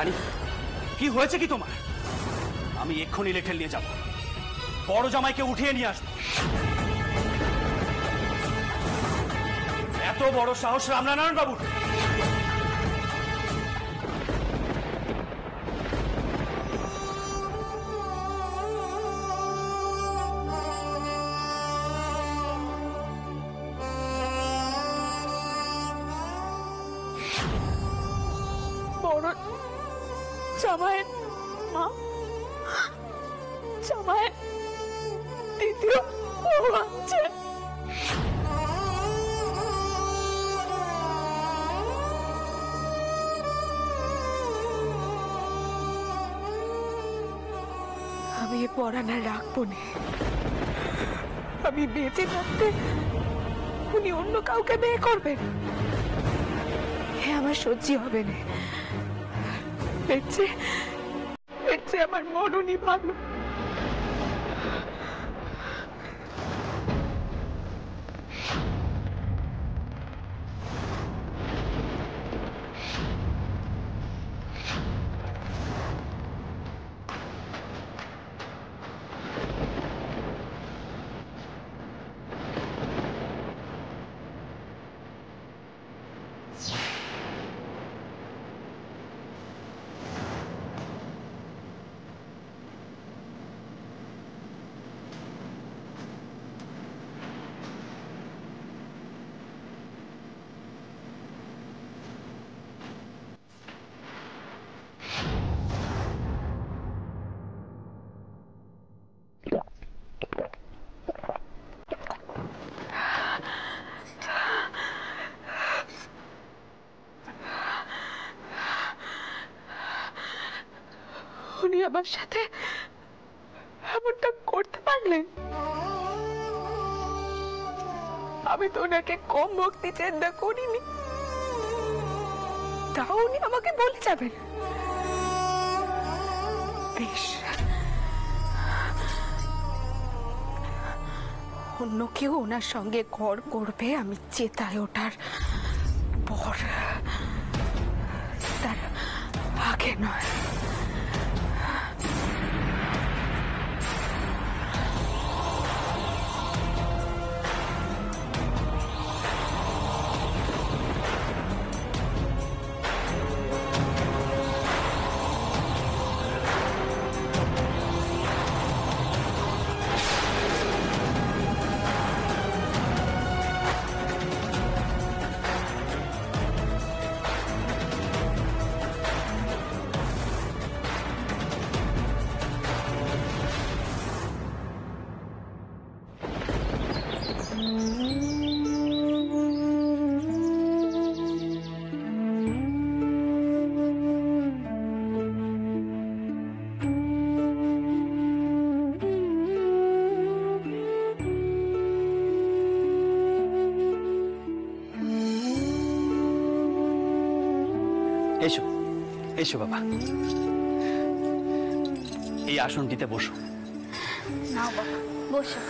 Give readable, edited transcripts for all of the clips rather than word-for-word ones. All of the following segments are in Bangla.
রানী, কি হয়েছে কি তোমার? আমি এক্ষুনি লেঠেল নিয়ে যাব, বড় জামাইকে উঠিয়ে নিয়ে আসবো। এত বড় সাহস রামনারায়ণ বাবুর! বড় জামাইয়ের মা, জামাইয়ের দ্বিতীয় বউ আছে। আমি এ পরানা রাখবো না। আমি বেঁচে থাকতে উনি অন্য কাউকে বিয়ে করবেন, আমার সহ্য হবে না। আমার মরণই ভালো। উনি আমার সাথে এমনটা করতে পারলেন? আমি তো ওনাকে কম ভক্তি চিন্তা করিনি, তাও উনি আমাকে বলে যাবেন? বেশ, অন্য কেউ ওনার সঙ্গে ঘর করবে, আমি চেতায় ওঠার পর, তার আগে নয়। এসো এসো বাবা, এই আসনটিতে বসো। নাও বাবা, বসো।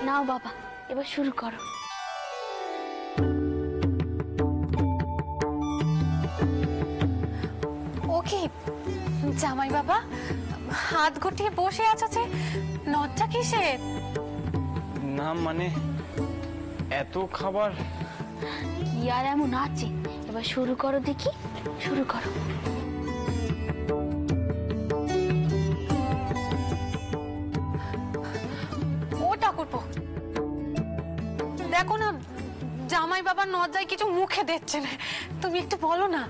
নাও বাবা, এবার শুরু করো। ওকে জামাই বাবা, হাত গুটিয়ে বসে আছো যে, লজ্জা কিসের? না মানে এত খাবার। ইয়ার এমন আছে, এবার শুরু করো দেখি, শুরু করো। ওটা করবো, দেখো না জামাই বাবার লজ্জায় কিছু মুখে দিচ্ছে না, তুমি একটু বলো না।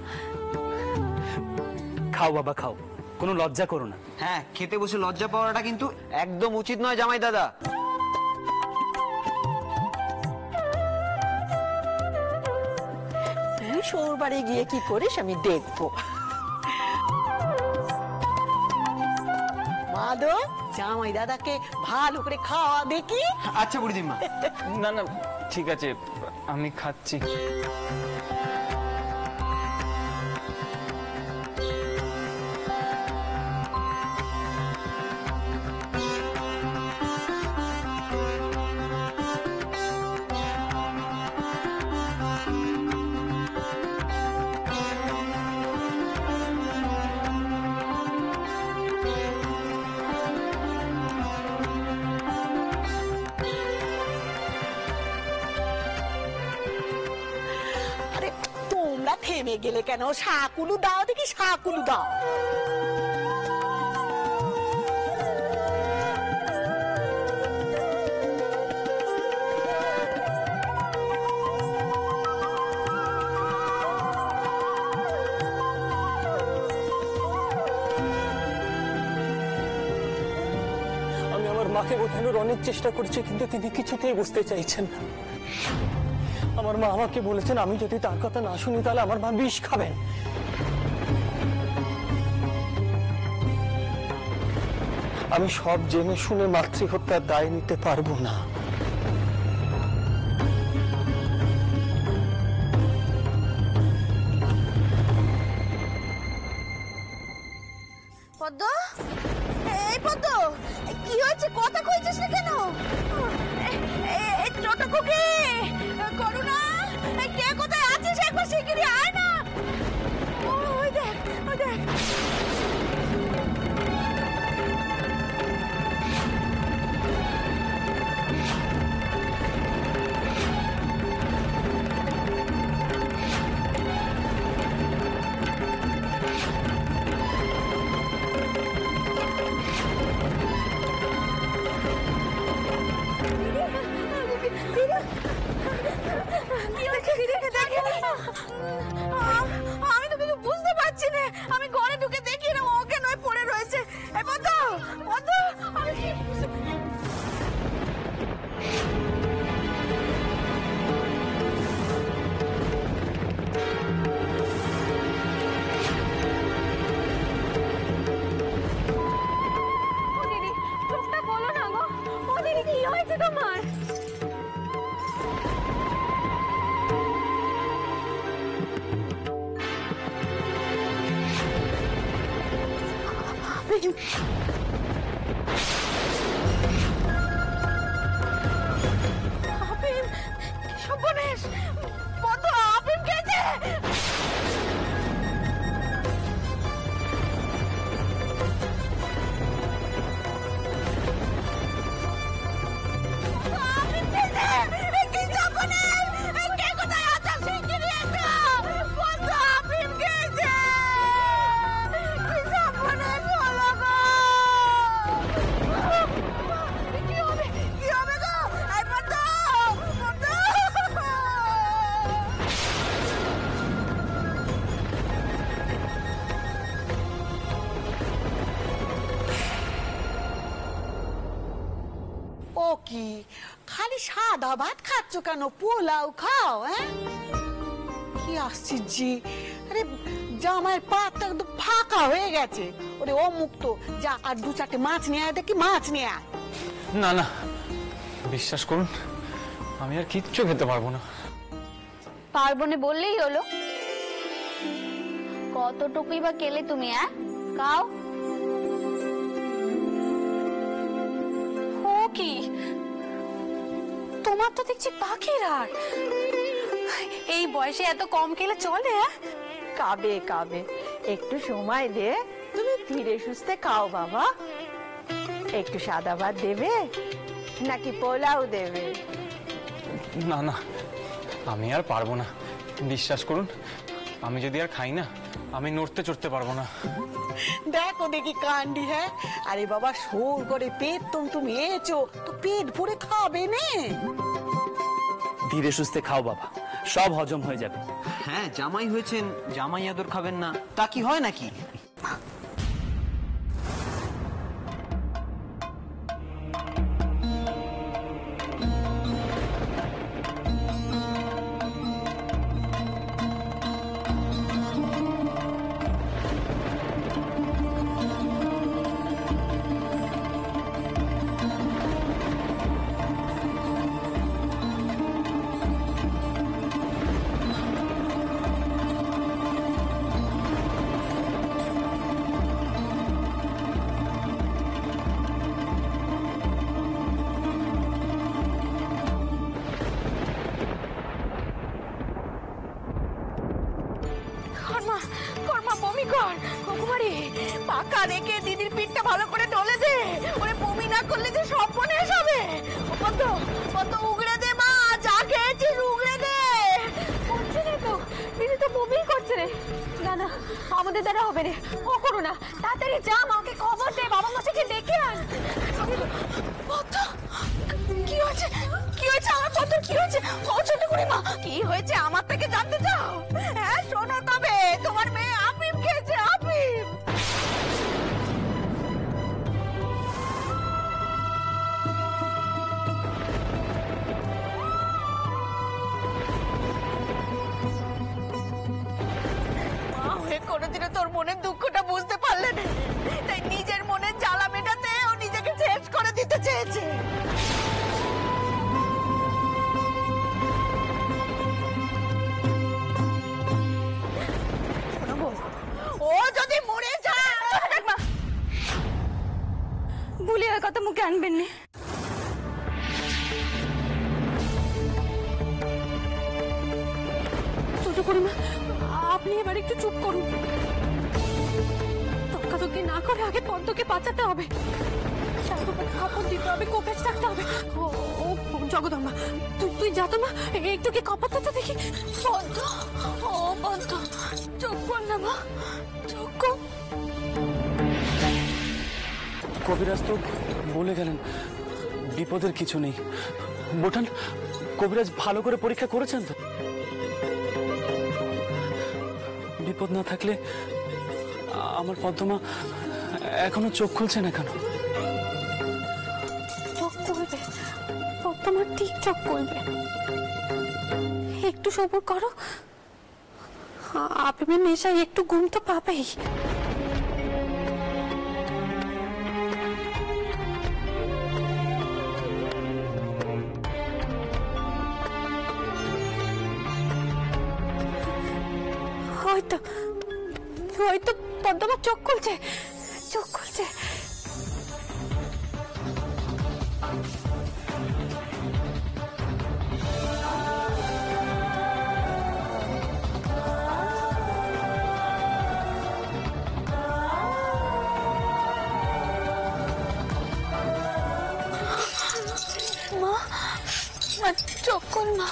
খাও বাবা খাও, কোনো লজ্জা করো না। হ্যাঁ, খেতে বসে লজ্জা পাওয়াটা কিন্তু একদম উচিত নয় জামাই দাদা। শ্বশুর বাড়ি গিয়ে কি করিস আমি দেখবো। মাধব, জামাই দাদাকে ভালো করে খাওয়া দেখি। আচ্ছা বুড়িমা। না না ঠিক আছে, আমি খাচ্ছি। আরে তোমরা থেমে গেলে কেন? শাকুলু দাও দেখি, শাকুলু দাও। আমি আমার মাকে বোঝানোর অনেক চেষ্টা করছি, কিন্তু তিনি কিছুতেই বুঝতে চাইছেন না। আমার মা আমাকে বলেছেন আমি যদি তার কথা না শুনি তাহলে আমার মা বিষ খাবেন। আমি সব জেনে শুনে মাতৃহত্যার দায় নিতে পারবো না। পদ্ম, এই পদ্ম, কি হয়েছে? কথা কইছিস না কেন? এই ছোট কুকি, করুণা, কে কোথায় আছিস? একবার শিগগিরই আয় না। ওই দেখ, ওই দেখ। আমি তো কিছু বুঝতে পারছি না। আমি ঘরে ঢুকে দেখি না ওকে নয় পড়ে রয়েছে। এই পদ্ম, পদ্ম, আমি কি চোখটা বলো না গো। ও দিদি, কি হয়েছে তোমার? আফিম, সর্বনাশ, পদ্ম আফিম খেয়েছে। আফিম খেয়েছে, কি সর্বনাশ, কে কোথায় আছো? শিগগিরই এসো। পদ্ম আফিম খেয়েছে, কি সর্বনাশ হলো গো। কি হবে, কি হবে গো? এই পদ্ম, পদ্ম। ও কি খালি সাদা ভাত খাচ্ছ কেন? পোলাও খাও। হ্যাঁ, কি আশ্চর্য। আরে জামাইয়ের পাতটা একদম ফাঁকা হয়ে গেছে। ওরে ও মুক্ত, যা আর দু চারটে মাছ নিয়ে আয় দেখি, মাছ নিয়ে আয়। না না বিশ্বাস করুন, আমি আর কিচ্ছু খেতে পারবো না। পারবো না বললেই হলো। কতটুকুই বা কেলে তুমি? কাও। ও কি, তোমার তো দেখছি পাখির হাড়। এই বয়সে এত কম খেলে চলে? কাবে কাবে, একটু সময় দে। তুমি ধীরে সুস্থে খাও বাবা। একটু সাদা ভাত দেবে নাকি পোলাও দেবে? না না আমি আর পারবো না, বিশ্বাস করুন। আমি যদি আর খাই না আমি নড়তে চড়তে পারবো না। দেখো দেখি কান্ডি। হ্যাঁ, আরে বাবা সোর করে পেট তুমি এছো তো পেট ভরে খাবে নে। ধীরে সুস্থে খাও বাবা, সব হজম হয়ে যাবে। হ্যাঁ জামাই হয়েছেন, জামাই আদর খাবেন না তা কি হয় নাকি? কর্মা বমি কর কুমারী পাকা রেখে দিদির পিঠটা ভালো করে ডলে দে ওরে বমি না করলে যে সব মনে হবে কত কত উগড়ে দে মা যা খেয়েছিস উগড়ে দে করছে না তো দিদি তো বমি করছে রে। না না আমাদের দ্বারা হবে রে, ও করো না, তাড়াতাড়ি যা মাকে খবর দে, বাবা মাকে ডেকে আন। কত কি হয়েছে কি হয়েছে আমার কত কি হয়েছে ও ছোট করে মা কি হয়েছে আমার থেকে জানতে চাও? হ্যাঁ শোনো তবে তোমার মেয়ে আফিম খেয়েছে আফিম। মা হয়ে কোনোদিনও তোর মনের দুঃখটা বুঝতে পারলে না, তাই নিজের মনের জ্বালা মেটাতে ও নিজেকে শেষ করে দিতে চেয়েছে। ও যদি মরে যায় ভুলি ওই কথা মুখে আনবেন না। ছোট করিমা আপনি এবার একটু চুপ করুন, তর্কাতর্কি না করে আগে পদ্মকে বাঁচাতে হবে, কাপড় দিতে হবে, কোপেজ রাখতে হবে। ও ও জগদম্বা তুই যা তো না, একটু কি কপাতে তো দেখি। পদ্ম ও পদ্ম চুপ কর না মা, চুপ কর। কবিরাজ তো বলে গেলেন বিপদের কিছু নেই। বোঠান, কবিরাজ ভালো করে পরীক্ষা করেছেন তো? বিপদ না থাকলে আমার পদ্মমা এখনো চোখ খুলছে না কেন? চোখ খুলবে, পদ্মমা ঠিক চোখ খুলবে, একটু সবুর করো। আপনি নেশায় একটু ঘুম তো পাবেই। হয়তো হয়তো পদ্মমা চোখ খুলছে, চোখ খুলছে। মা মা চোখ খুল মা।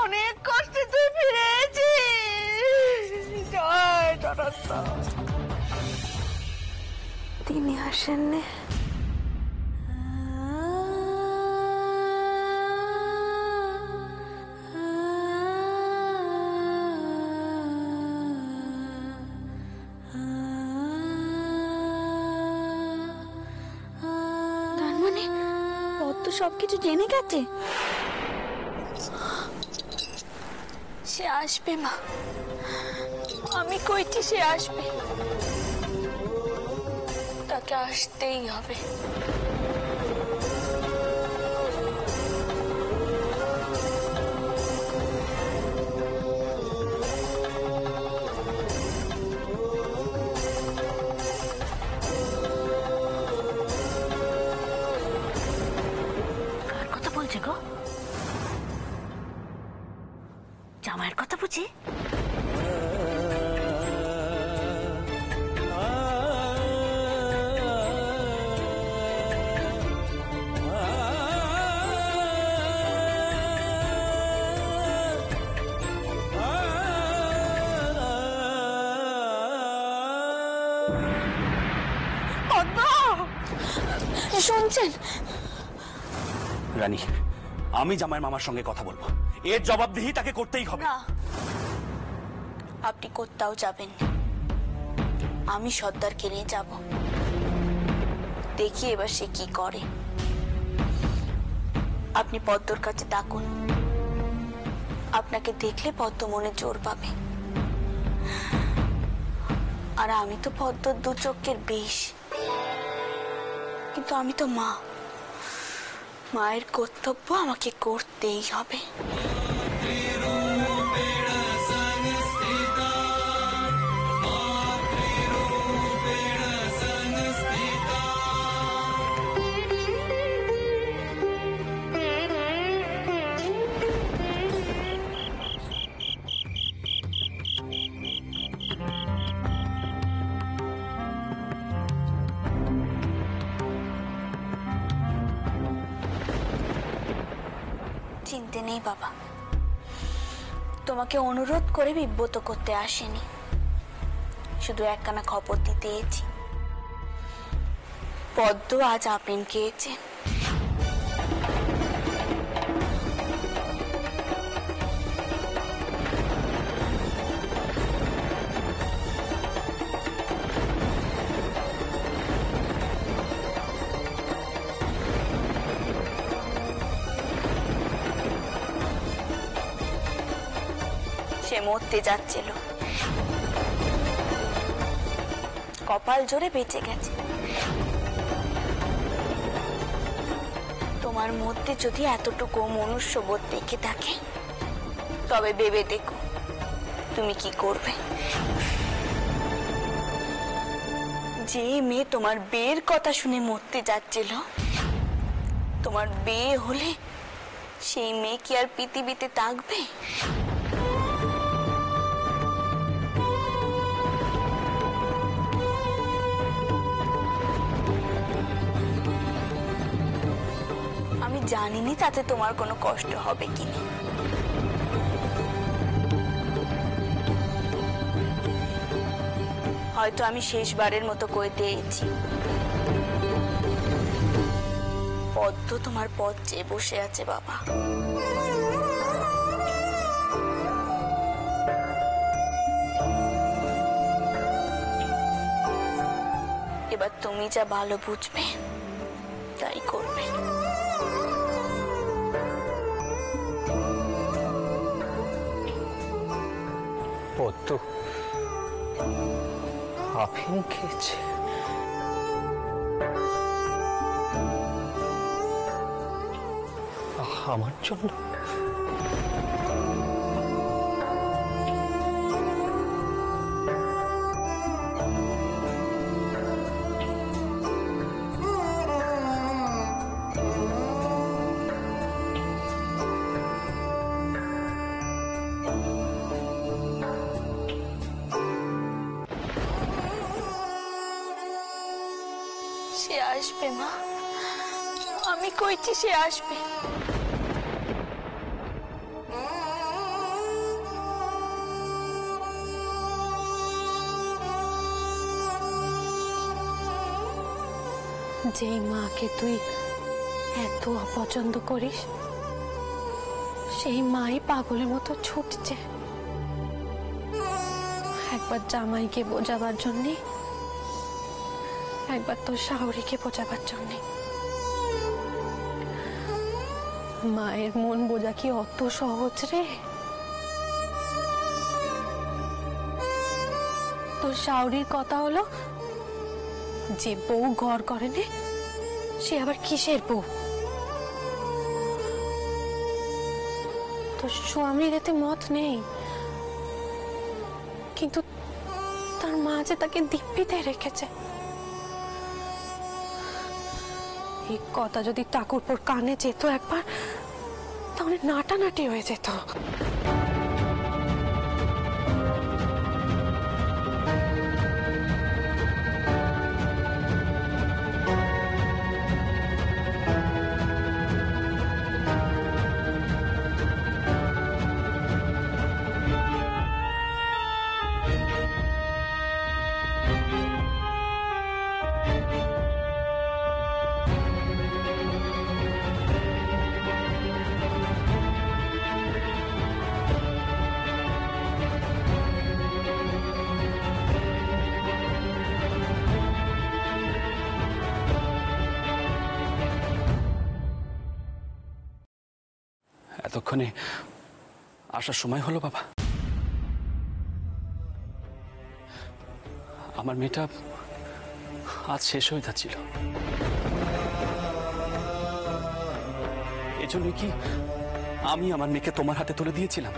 অনেক কষ্টে তুই ফিরে এসেছিস। জয় জগন্নাথ। তিনি আসেন না। তার মানে পদ্ম সবকিছু জেনে গেছে। সে আসবে মা, আমি কইছি সে আসবে, তাকে আসতেই হবে। কার কথা বলছে গো? জামাইয়ের কথা বুঝি? শুনছেন রানী, আমি জামাইয়ের মামার সঙ্গে কথা বলবো, এর জবাবদিহি তাকে করতেই হবে। না, আপনি কোথাও যাবেন না, আমি সর্দারকে নিয়ে যাব, দেখি এবার সে কি করে। আপনি পদ্মর কাছে ডাকুন, আপনাকে দেখলে পদ্ম মনে জোর পাবে। আর আমি তো পদ্মর দু চোখের বিষ, কিন্তু আমি তো মা, মায়ের কর্তব্য আমাকে করতেই হবে। চিন্তা নেই বাবা, তোমাকে অনুরোধ করে বিব্রত করতে আসেনি, শুধু একখানা খবর দিতে এসেছি। পদ্ম আজ আপিন খেয়েছে। সে মরতে যাচ্ছিল, কপাল জোরে বেঁচে গেছে। তোমার মধ্যে যদি এতটুকু মনুষ্যবোধ দেখে থাকে, তবে ভেবে দেখো তুমি কি করবে। যে মেয়ে তোমার বিয়ের কথা শুনে মরতে যাচ্ছিল, তোমার বিয়ে হলে সেই মেয়ে কি আর পৃথিবীতে থাকবে? আমি জানিনি তাতে তোমার কোনো কষ্ট হবে কিনা। হয়তো আমি শেষবারের মতো কই দিয়েছি, পদ্ম তোমার পথ চেয়ে বসে আছে বাবা। এবার তুমি যা ভালো বুঝবে তাই করবে। পদ্ম আফিম খেয়েছে? আমার জন্য? সে আসবে মা, আমি কইছি সে আসবে। যেই মাকে তুই এত অপছন্দ করিস, সেই মাই পাগলের মতো ছুটছে একবার জামাইকে বোঝাবার জন্যে, একবার তোর শাশুড়িকে বোঝাবার জন্যে। মায়ের মন বোঝা কি অত সহজ রে? তোর শাশুড়ির কথা হলো যে বউ ঘর করে নে, সে আবার কিসের বউ? তোর স্বামীর এতে মত নেই, কিন্তু তার মা যে তাকে দিব্যিতে রেখেছে। এই কথা যদি ঠাকুরপুর কানে যেত একবার, তাহলে নাটানাটি হয়ে যেত। এতক্ষণে আসার সময় হলো বাবা? আমার মেয়েটা আজ শেষ হয়ে যাচ্ছিল। এজন্যই কি আমি আমার মেয়েকে তোমার হাতে তুলে দিয়েছিলাম?